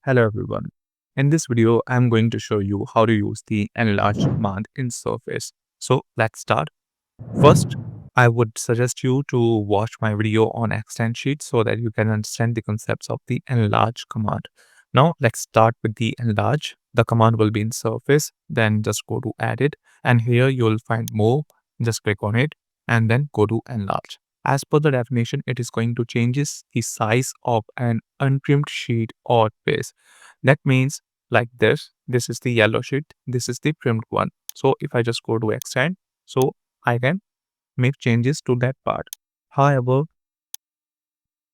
Hello everyone. In this video, I'm going to show you how to use the enlarge command in Surface. So let's start. First, I would suggest you to watch my video on extend sheet so that you can understand the concepts of the enlarge command. Now let's start with the enlarge. The command will be in Surface, then just go to edit, and here you'll find more. Just click on it and then go to enlarge. As per the definition, it is going to changes the size of an untrimmed sheet or face. That means like this is the yellow sheet, this is the trimmed one. So if I just go to extend, so I can make changes to that part. However,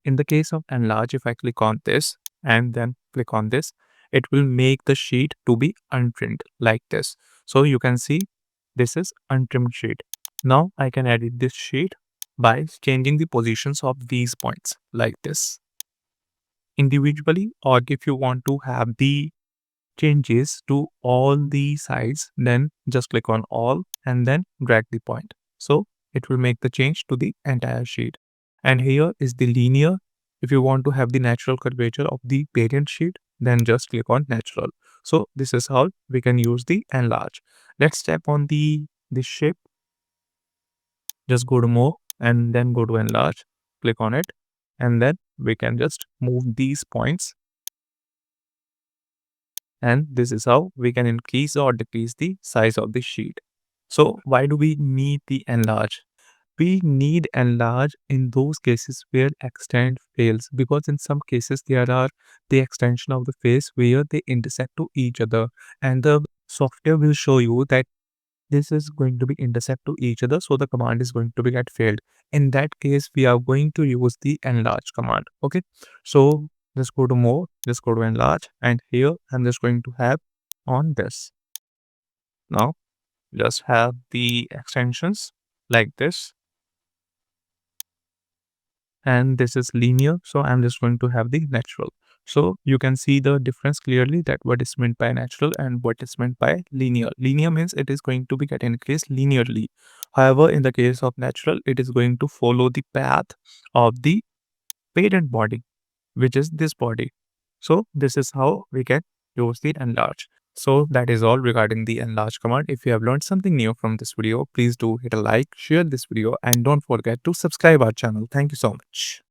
in the case of enlarge, if I click on this and then click on this, it will make the sheet to be untrimmed like this. So you can see this is untrimmed sheet. Now I can edit this sheet by changing the positions of these points like this individually, or if you want to have the changes to all the sides, then just click on all and then drag the point. So it will make the change to the entire sheet. And here is the linear. If you want to have the natural curvature of the parent sheet, then just click on natural. So this is how we can use the enlarge. Let's tap on the this shape. Just go to more and then go to enlarge. Click on it. And then we can just move these points, and this is how we can increase or decrease the size of the sheet. So why do we need the enlarge? We need enlarge in those cases where extend fails, because in some cases there are the extension of the face where they intersect to each other, and the software will show you that this is going to be intersect to each other, so the command is going to be get failed. In that case, we are going to use the enlarge command. Okay, so just go to more, just go to enlarge, and here I'm just going to have on this. Now just have the extensions like this, and this is linear, so I'm just going to have the natural. So you can see the difference clearly, that what is meant by natural and what is meant by linear. Linear means it is going to be get increased linearly. However, in the case of natural, it is going to follow the path of the parent body, which is this body. So this is how we can use the enlarge. So that is all regarding the enlarge command. If you have learned something new from this video, please do hit a like, share this video, and don't forget to subscribe our channel. Thank you so much.